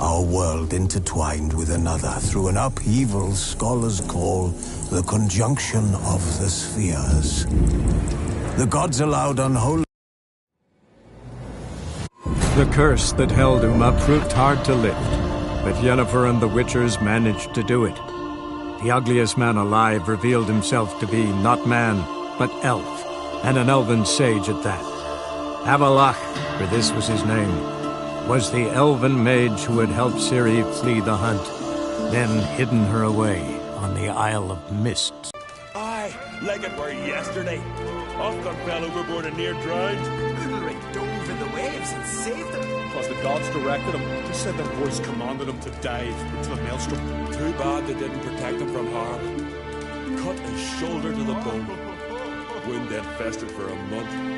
our world intertwined with another through an upheaval scholars call the conjunction of the spheres. The gods allowed unholy... The curse that held Uma proved hard to lift, but Yennefer and the Witchers managed to do it. The ugliest man alive revealed himself to be not man, but elf, and an elven sage at that. Avallac'h, for this was his name, was the elven mage who had helped Ciri flee the hunt, then hidden her away on the Isle of Mist. Aye, like it were yesterday. Othgar fell overboard and near drowned. Ulrich dove in the waves and saved them. Because the gods directed him. They said their voice commanded him to dive into the maelstrom. Too bad they didn't protect him from harm. Cut his shoulder to the bone. Wound then festered for a month.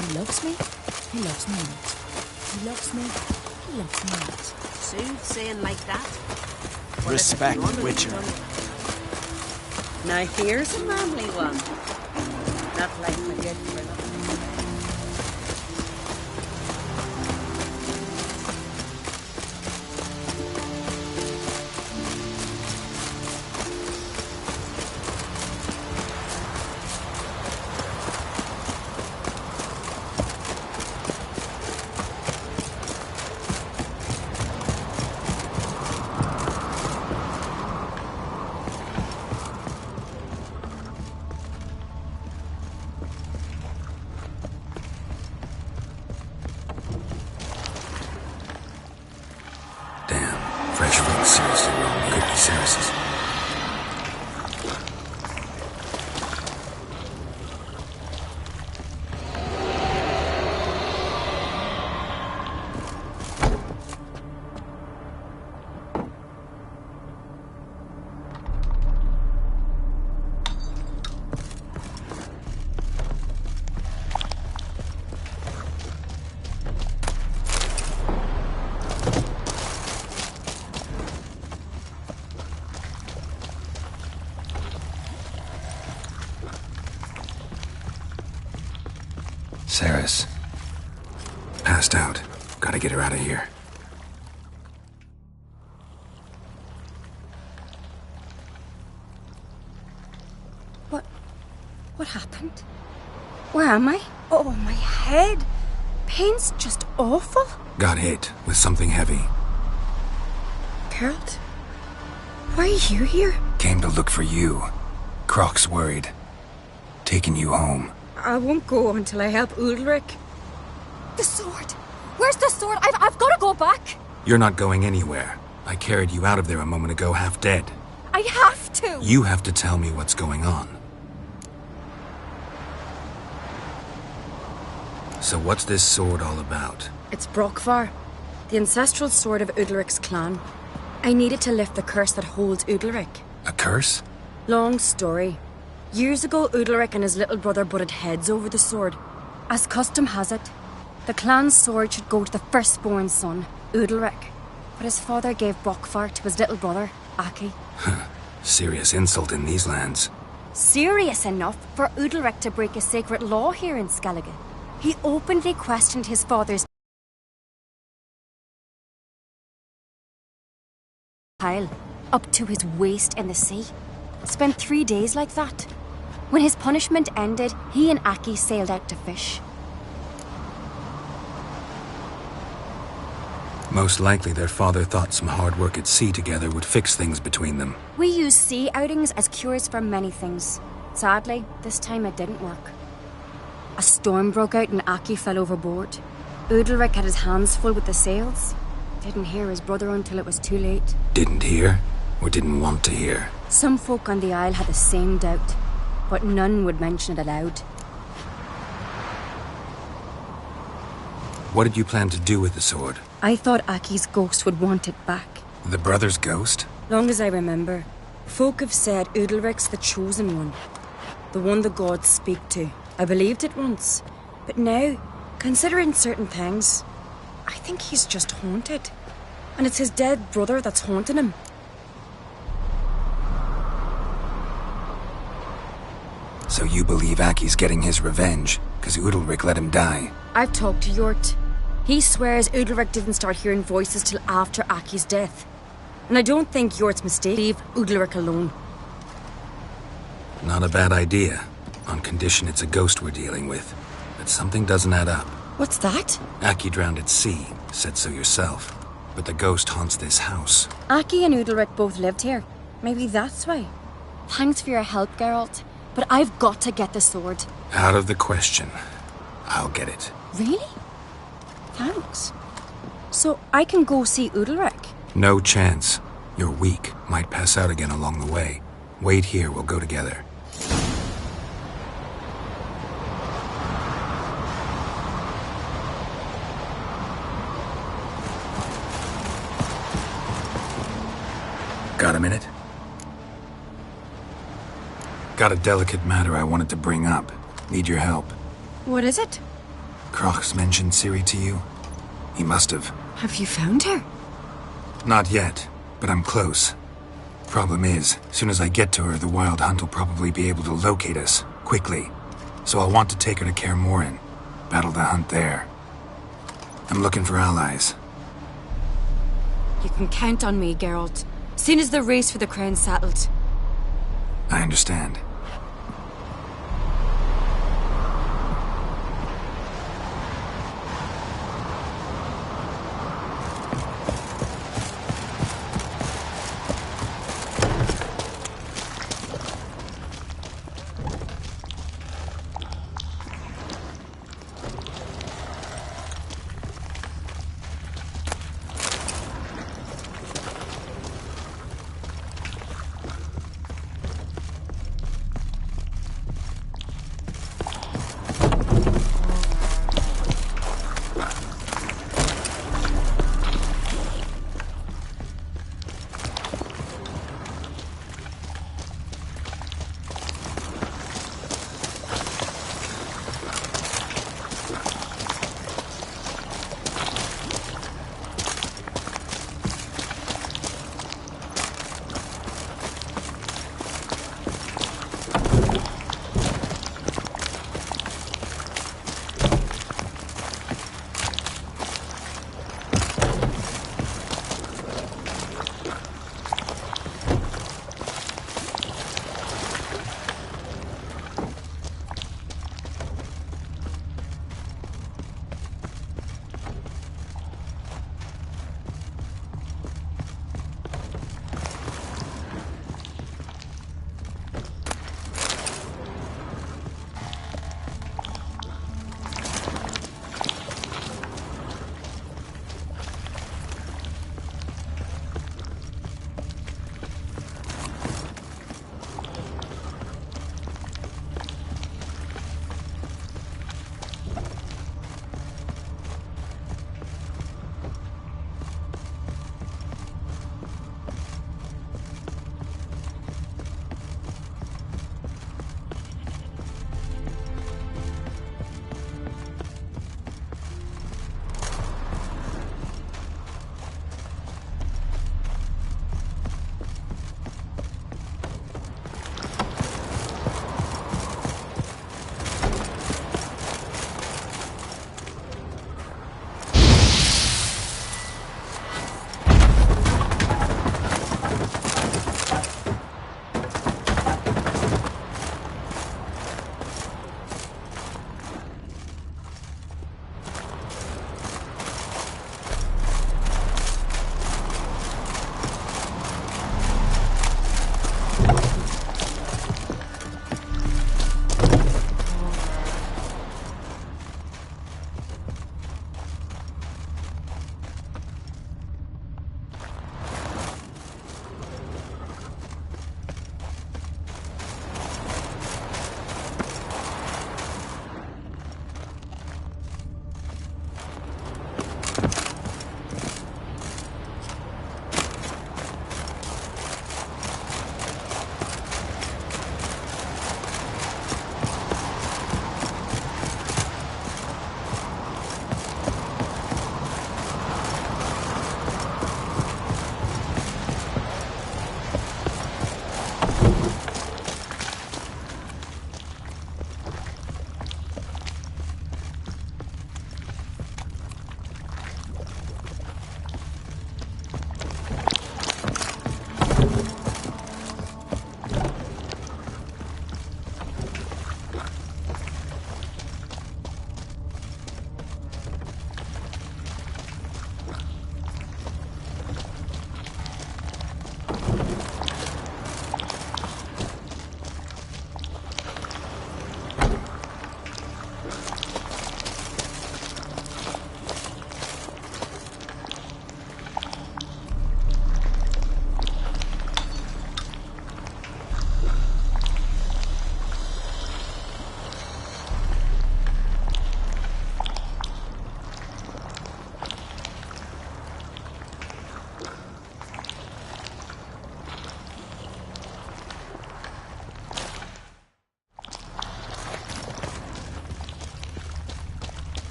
He loves me. He loves me not. He loves me. He loves me not. Soothsaying like that. Respect, Witcher. Now here's a manly one. Not like my good for nothing. Fresh fruit, seriously wrong. Could be Ceres's. Ceres. Passed out. Gotta get her out of here. What happened? Where am I? Oh, my head. Pain's just awful. Got hit with something heavy. Geralt? Why are you here? Came to look for you. Croc's worried. Taking you home. I won't go until I help Udalric. The sword! Where's the sword? I've got to go back! You're not going anywhere. I carried you out of there a moment ago half dead. I have to! You have to tell me what's going on. So what's this sword all about? It's Brokvar, the ancestral sword of Udalric's clan. I need it to lift the curse that holds Udalric. A curse? Long story. Years ago, Udalric and his little brother butted heads over the sword. As custom has it, the clan's sword should go to the firstborn son, Udalric. But his father gave Brokvar to his little brother, Aki. Serious insult in these lands. Serious enough for Udalric to break a sacred law here in Skellige. He openly questioned his father's pile up to his waist in the sea. Spent 3 days like that. When his punishment ended, he and Aki sailed out to fish. Most likely their father thought some hard work at sea together would fix things between them. We use sea outings as cures for many things. Sadly, this time it didn't work. A storm broke out and Aki fell overboard. Udalric had his hands full with the sails. Didn't hear his brother until it was too late. Didn't hear? Or didn't want to hear? Some folk on the Isle had the same doubt, but none would mention it aloud. What did you plan to do with the sword? I thought Aki's ghost would want it back. The brother's ghost? Long as I remember, folk have said Udalric's the chosen one. The one the gods speak to. I believed it once, but now, considering certain things, I think he's just haunted. And it's his dead brother that's haunting him. So you believe Aki's getting his revenge, because Udalric let him die? I've talked to Yort. He swears Udalric didn't start hearing voices till after Aki's death. And I don't think Yort's mistake. Leave Udalric alone. Not a bad idea, on condition it's a ghost we're dealing with. But something doesn't add up. What's that? Aki drowned at sea, said so yourself. But the ghost haunts this house. Aki and Udalric both lived here. Maybe that's why. Thanks for your help, Geralt. But I've got to get the sword. Out of the question. I'll get it. Really? Thanks. So I can go see Udalric? No chance. You're weak. Might pass out again along the way. Wait here, we'll go together. Got a minute? Got a delicate matter I wanted to bring up. Need your help. What is it? Croc's mentioned Ciri to you? He must have. Have you found her? Not yet, but I'm close. Problem is, soon as I get to her, the Wild Hunt will probably be able to locate us, quickly. So I'll want to take her to Kaer Morhen. Battle the hunt there. I'm looking for allies. You can count on me, Geralt. Soon as the race for the crown's settled. I understand.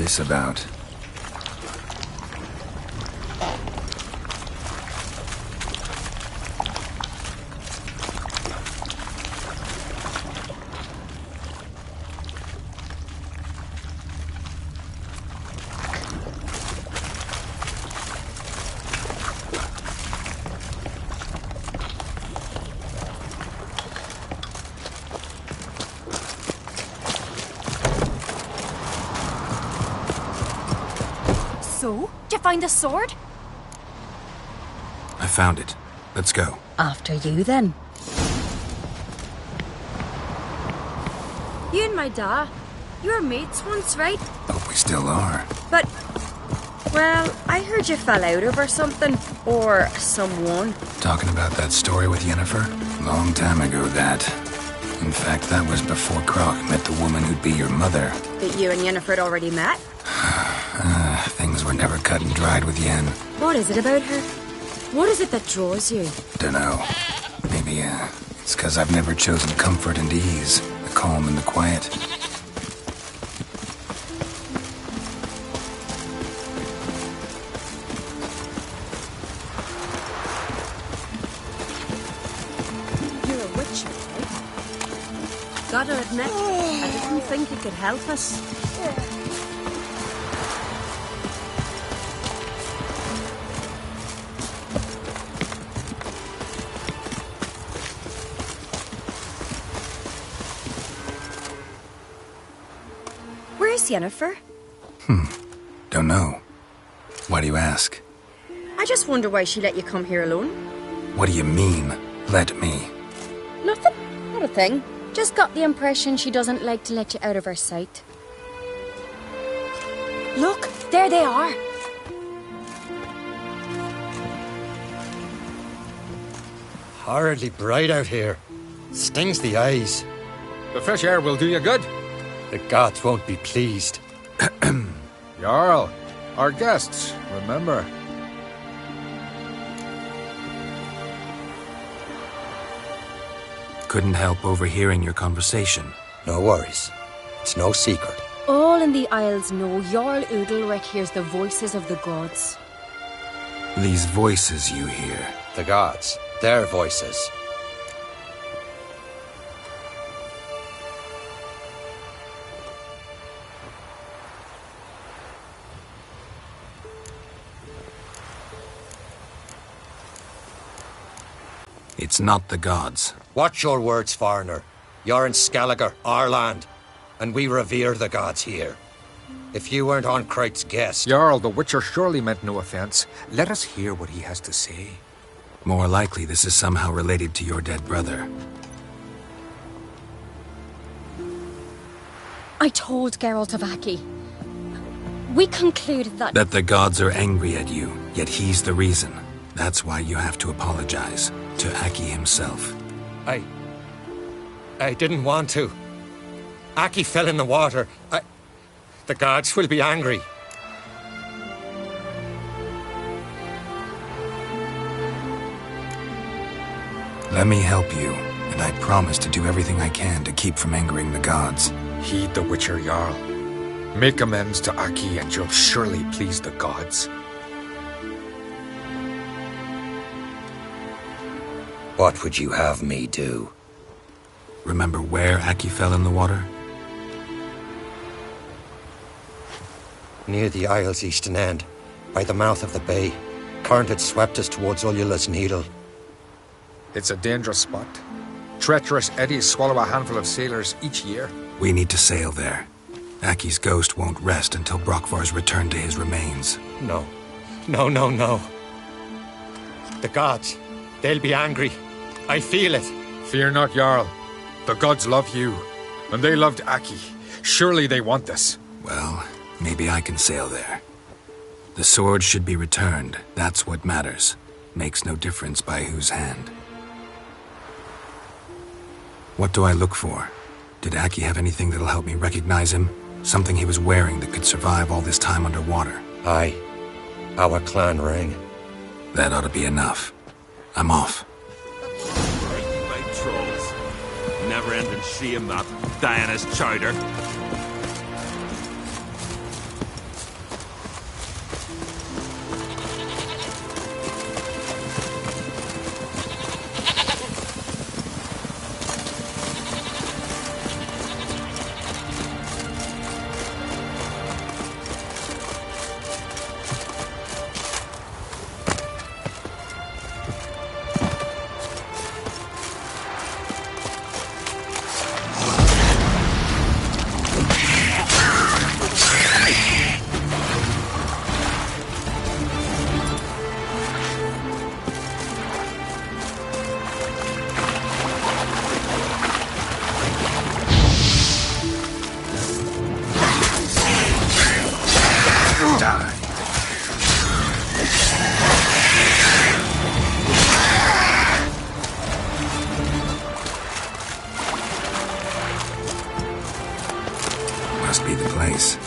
this about? So, did you find the sword? I found it. Let's go. After you, then. You and my da, you were mates once, right? Oh, we still are. But, well, I heard you fell out over something. Or someone. Talking about that story with Yennefer? Long time ago, that. In fact, that was before Croc met the woman who'd be your mother. That you and Yennefer had already met? Things were never cut and dried with Yen. What is it about her? What is it that draws you? Dunno. Maybe, it's 'cause I've never chosen comfort and ease. The calm and the quiet. You're a witch, right? Gotta admit, I didn't think you could help us. Where's Yennefer? Don't know. Why do you ask? I just wonder why she let you come here alone. What do you mean, let me? Nothing. Not a thing. Just got the impression she doesn't like to let you out of her sight. Look, there they are. Horridly bright out here. Stings the eyes. The fresh air will do you good. The gods won't be pleased. Jarl, our guests, remember. Couldn't help overhearing your conversation. No worries. It's no secret. All in the Isles know Jarl Udalric hears the voices of the gods. These voices you hear. The gods. Their voices. It's not the gods. Watch your words, foreigner. You're in Skelliger, our land, and we revere the gods here. If you weren't on Kright's guest... Jarl, the Witcher surely meant no offense. Let us hear what he has to say. More likely this is somehow related to your dead brother. I told Geralt of Aki. We concluded that... That the gods are angry at you, yet he's the reason. That's why you have to apologize. To Aki himself. I didn't want to. Aki fell in the water. The gods will be angry. Let me help you, and I promise to do everything I can to keep from angering the gods. Heed the Witcher, Jarl. Make amends to Aki and you'll surely please the gods. What would you have me do? Remember where Aki fell in the water? Near the Isle's eastern end, by the mouth of the bay. Current had swept us towards Ullula's Needle. It's a dangerous spot. Treacherous eddies swallow a handful of sailors each year. We need to sail there. Aki's ghost won't rest until Brokvar's returned to his remains. No. No. The gods, they'll be angry. I feel it. Fear not, Jarl. The gods love you, and they loved Aki. Surely they want this. Well, maybe I can sail there. The sword should be returned. That's what matters. Makes no difference by whose hand. What do I look for? Did Aki have anything that'll help me recognize him? Something he was wearing that could survive all this time underwater? Aye. Our clan ring. That ought to be enough. I'm off. By trolls. Never-ending shame, that Diana's chowder. must be the place.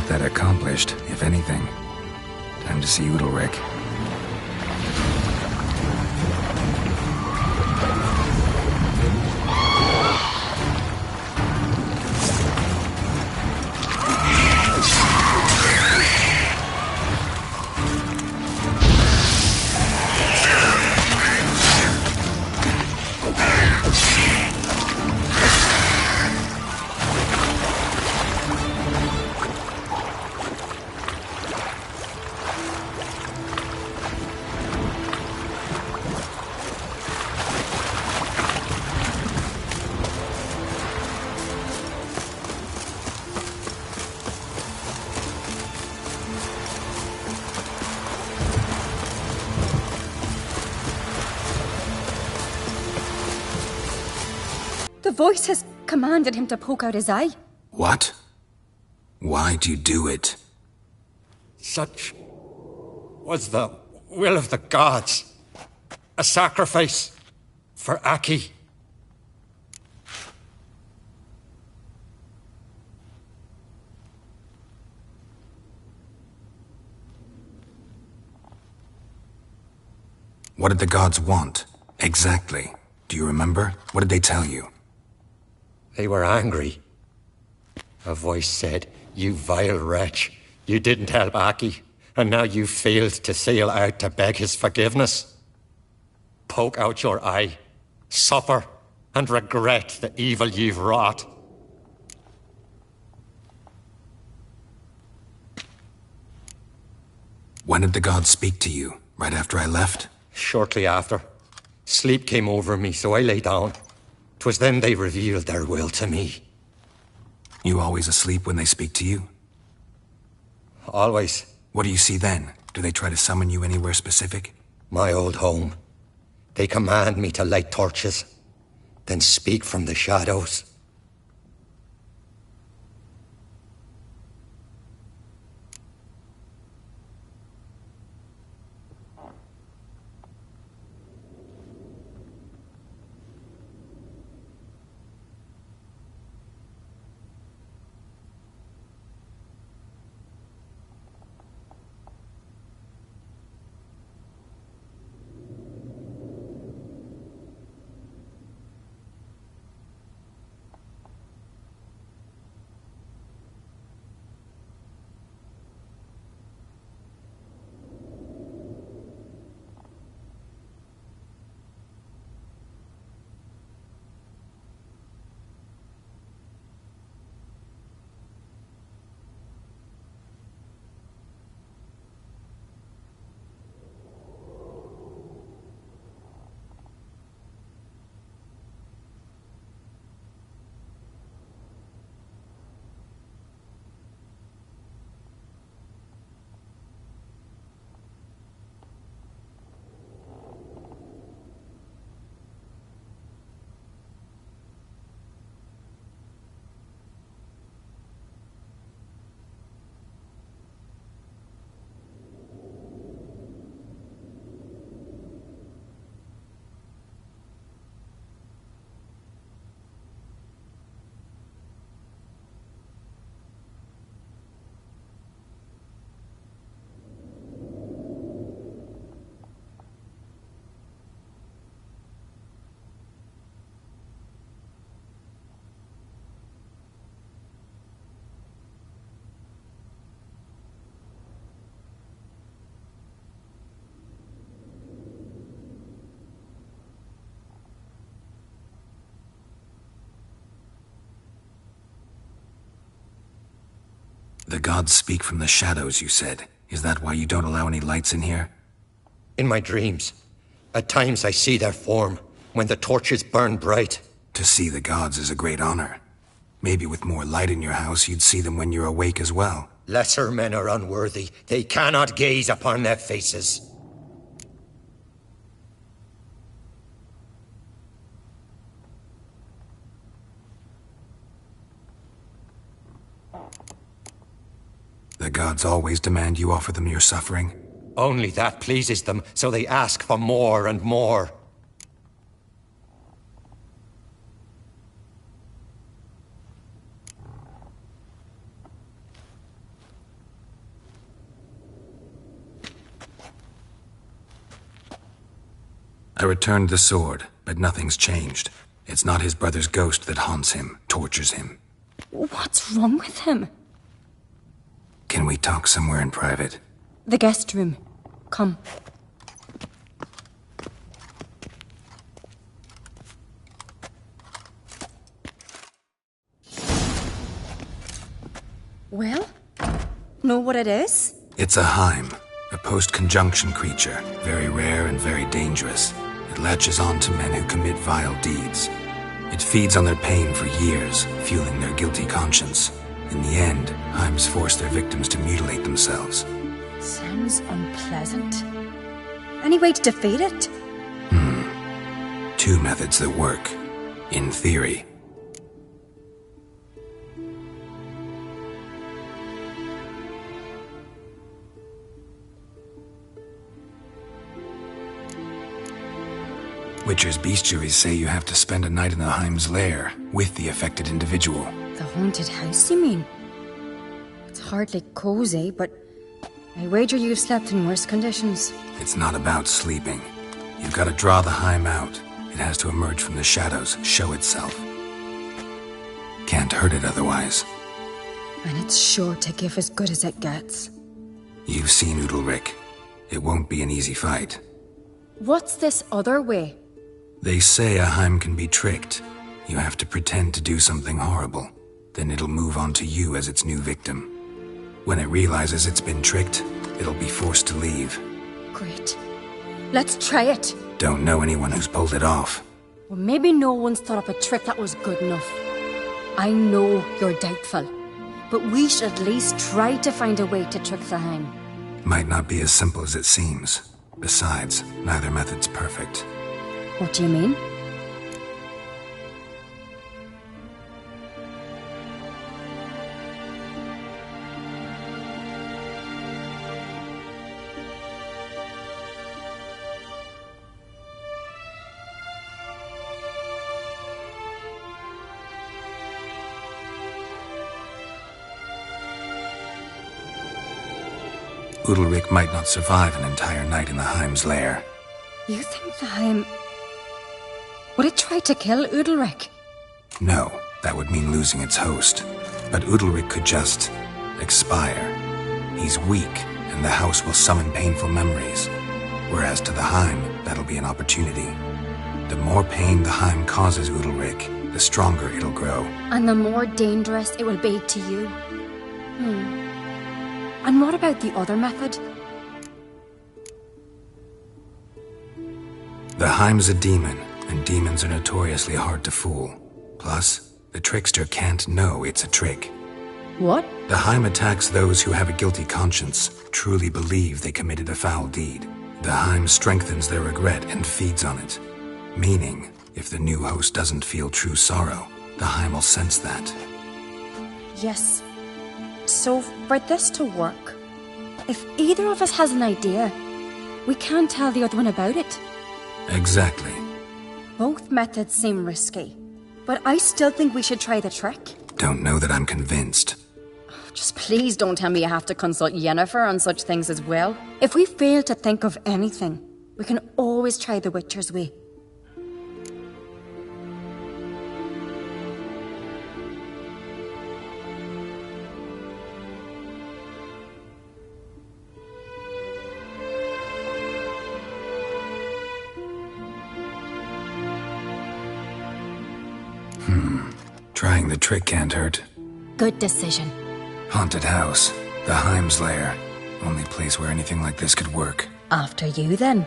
That accomplished, if anything. Time to see Udalryk. The voice has commanded him to poke out his eye. What? Why'd you do it? Such was the will of the gods. A sacrifice for Aki. What did the gods want? Exactly. Do you remember? What did they tell you? They were angry. A voice said, "You vile wretch, you didn't help Aki, and now you failed to sail out to beg his forgiveness. Poke out your eye, suffer, and regret the evil you've wrought." When did the gods speak to you? Right after I left? Shortly after. Sleep came over me, so I lay down. 'Twas then they revealed their will to me. You always asleep when they speak to you? Always. What do you see then? Do they try to summon you anywhere specific? My old home. They command me to light torches, then speak from the shadows. The gods speak from the shadows, you said. Is that why you don't allow any lights in here? In my dreams, at times I see their form, when the torches burn bright. To see the gods is a great honor. Maybe with more light in your house, you'd see them when you're awake as well. Lesser men are unworthy. They cannot gaze upon their faces. The gods always demand you offer them your suffering? Only that pleases them, so they ask for more and more. I returned the sword, but nothing's changed. It's not his brother's ghost that haunts him, tortures him. What's wrong with him? Can we talk somewhere in private? The guest room. Come. Well? Know what it is? It's a Heim, a post-conjunction creature, very rare and very dangerous. It latches on to men who commit vile deeds. It feeds on their pain for years, fueling their guilty conscience. In the end, Heims force their victims to mutilate themselves. Sounds unpleasant. Any way to defeat it? Two methods that work. In theory. Witcher's bestiaries say you have to spend a night in the Heim's lair with the affected individual. The haunted house, you mean? It's hardly cozy, but I wager you've slept in worse conditions. It's not about sleeping. You've got to draw the Heim out. It has to emerge from the shadows, show itself. Can't hurt it otherwise. And it's sure to give as good as it gets. You've seen Udalryk. It won't be an easy fight. What's this other way? They say a Heim can be tricked. You have to pretend to do something horrible. Then it'll move on to you as its new victim. When it realizes it's been tricked, it'll be forced to leave. Great. Let's try it. Don't know anyone who's pulled it off. Well, maybe no one's thought up a trick that was good enough. I know you're doubtful, but we should at least try to find a way to trick the Heim. Might not be as simple as it seems. Besides, neither method's perfect. What do you mean? Udalryk might not survive an entire night in the Heim's lair. You think the Heim... Would it try to kill Udalryk? No, that would mean losing its host. But Udalryk could just... expire. He's weak, and the house will summon painful memories. Whereas to the Heim, that'll be an opportunity. The more pain the Heim causes Udalryk, the stronger it'll grow. And the more dangerous it will be to you. And what about the other method? The Heim's a demon, and demons are notoriously hard to fool. Plus, the trickster can't know it's a trick. What? The Heim attacks those who have a guilty conscience, truly believe they committed a foul deed. The Heim strengthens their regret and feeds on it. Meaning, if the new host doesn't feel true sorrow, the Heim will sense that. Yes. So, for this to work, if either of us has an idea, we can tell the other one about it. Exactly. Both methods seem risky, but I still think we should try the trick. Don't know that I'm convinced. Just please don't tell me you have to consult Yennefer on such things as well. If we fail to think of anything, we can always try the Witcher's way. Trying the trick can't hurt. Good decision. Haunted house. The Heim's lair. Only place where anything like this could work. After you, then.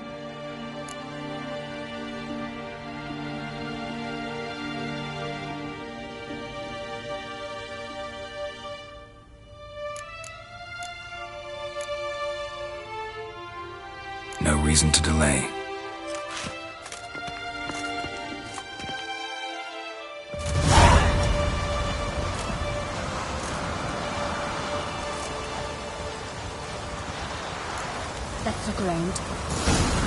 No reason to delay. Let's look around.